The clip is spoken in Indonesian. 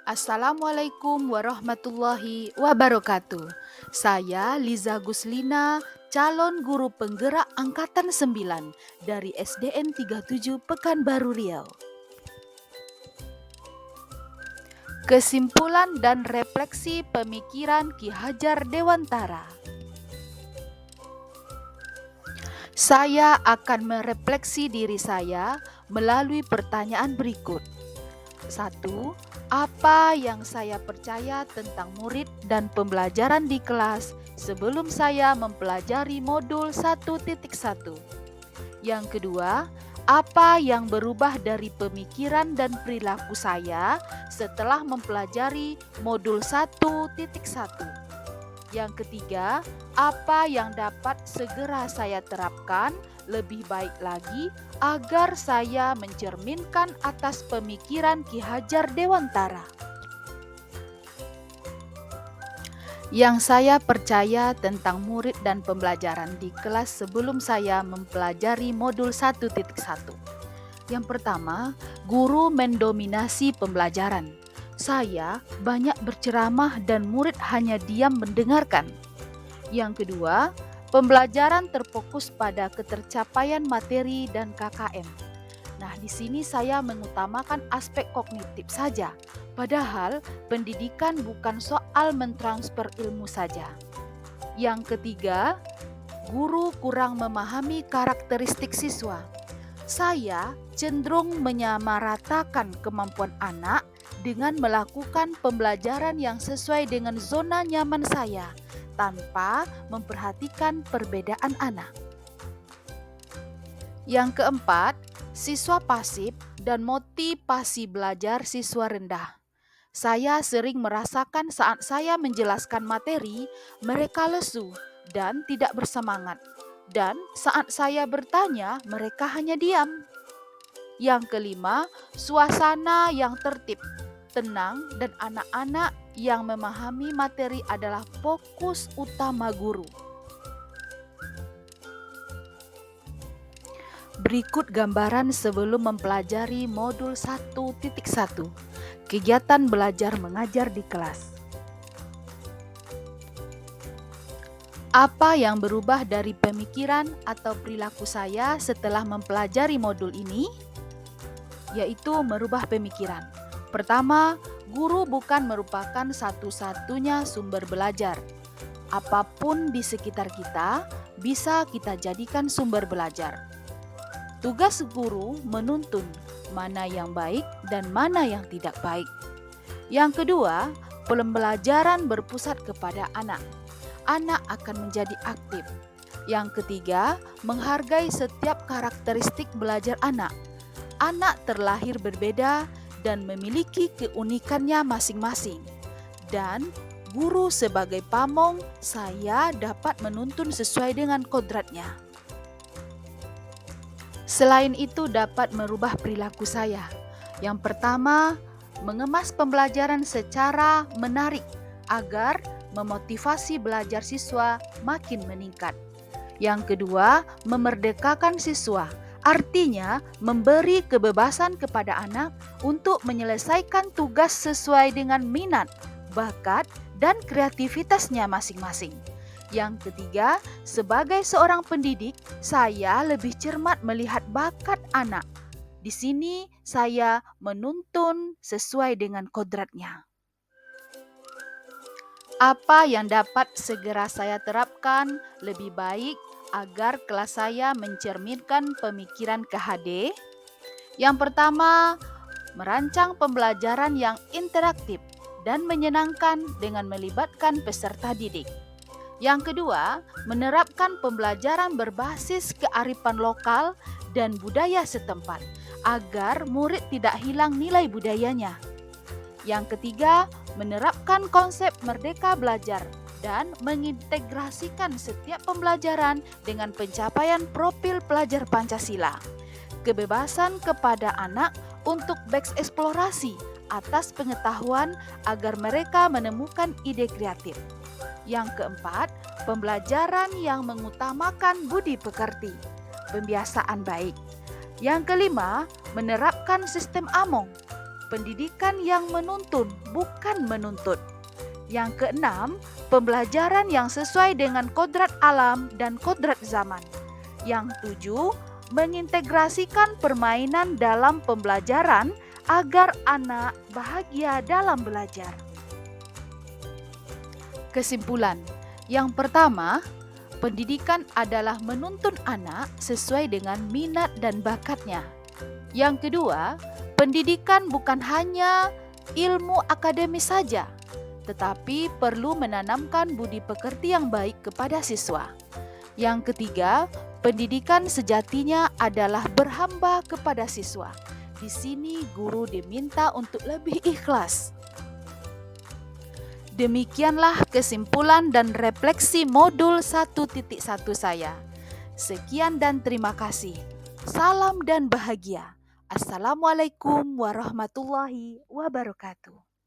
Assalamualaikum warahmatullahi wabarakatuh. Saya Liza Guslina, calon guru penggerak angkatan 9 dari SDN 37 Pekanbaru Riau. Kesimpulan dan refleksi pemikiran Ki Hajar Dewantara. Saya akan merefleksi diri saya melalui pertanyaan berikut. 1. Apa yang saya percaya tentang murid dan pembelajaran di kelas sebelum saya mempelajari modul 1.1? Yang kedua, apa yang berubah dari pemikiran dan perilaku saya setelah mempelajari modul 1.1? Yang ketiga, apa yang dapat segera saya terapkan lebih baik lagi agar saya mencerminkan atas pemikiran Ki Hajar Dewantara. Yang saya percaya tentang murid dan pembelajaran di kelas sebelum saya mempelajari modul 1.1. Yang pertama, guru mendominasi pembelajaran. Saya banyak berceramah dan murid hanya diam mendengarkan. Yang kedua, pembelajaran terfokus pada ketercapaian materi dan KKM. Nah, di sini saya mengutamakan aspek kognitif saja, padahal pendidikan bukan soal mentransfer ilmu saja. Yang ketiga, guru kurang memahami karakteristik siswa. Saya cenderung menyamaratakan kemampuan anak dengan melakukan pembelajaran yang sesuai dengan zona nyaman saya, tanpa memperhatikan perbedaan anak. Yang keempat, siswa pasif dan motivasi belajar siswa rendah. Saya sering merasakan saat saya menjelaskan materi, mereka lesu dan tidak bersemangat. Dan saat saya bertanya, mereka hanya diam. Yang kelima, suasana yang tertib, tenang, dan anak-anak yang memahami materi adalah fokus utama guru. Berikut gambaran sebelum mempelajari modul 1.1, kegiatan belajar mengajar di kelas. Apa yang berubah dari pemikiran atau perilaku saya setelah mempelajari modul ini? Yaitu merubah pemikiran. Pertama, guru bukan merupakan satu-satunya sumber belajar. Apapun di sekitar kita bisa kita jadikan sumber belajar. Tugas guru menuntun mana yang baik dan mana yang tidak baik. Yang kedua, pembelajaran berpusat kepada anak. Anak akan menjadi aktif. Yang ketiga, menghargai setiap karakteristik belajar anak. Anak terlahir berbeda dan memiliki keunikannya masing-masing. Dan guru sebagai pamong, saya dapat menuntun sesuai dengan kodratnya. Selain itu dapat merubah perilaku saya. Yang pertama, mengemas pembelajaran secara menarik agar memotivasi belajar siswa makin meningkat. Yang kedua, memerdekakan siswa. Artinya, memberi kebebasan kepada anak untuk menyelesaikan tugas sesuai dengan minat, bakat, dan kreativitasnya masing-masing. Yang ketiga, sebagai seorang pendidik, saya lebih cermat melihat bakat anak. Di sini, saya menuntun sesuai dengan kodratnya. Apa yang dapat segera saya terapkan lebih baik agar kelas saya mencerminkan pemikiran KHD? Yang pertama, merancang pembelajaran yang interaktif dan menyenangkan dengan melibatkan peserta didik. Yang kedua, menerapkan pembelajaran berbasis kearifan lokal dan budaya setempat agar murid tidak hilang nilai budayanya. Yang ketiga, menerapkan konsep merdeka belajar dan mengintegrasikan setiap pembelajaran dengan pencapaian profil pelajar Pancasila. Kebebasan kepada anak untuk bereksplorasi atas pengetahuan agar mereka menemukan ide kreatif. Yang keempat, pembelajaran yang mengutamakan budi pekerti, pembiasaan baik. Yang kelima, menerapkan sistem AMONG pendidikan yang menuntun, bukan menuntut. Yang keenam, pembelajaran yang sesuai dengan kodrat alam dan kodrat zaman. Yang tujuh, mengintegrasikan permainan dalam pembelajaran agar anak bahagia dalam belajar. Kesimpulan, yang pertama, pendidikan adalah menuntun anak sesuai dengan minat dan bakatnya. Yang kedua, pendidikan bukan hanya ilmu akademis saja, tetapi perlu menanamkan budi pekerti yang baik kepada siswa. Yang ketiga, pendidikan sejatinya adalah berhamba kepada siswa. Di sini guru diminta untuk lebih ikhlas. Demikianlah kesimpulan dan refleksi modul 1.1 saya. Sekian dan terima kasih. Salam dan bahagia. Assalamualaikum warahmatullahi wabarakatuh.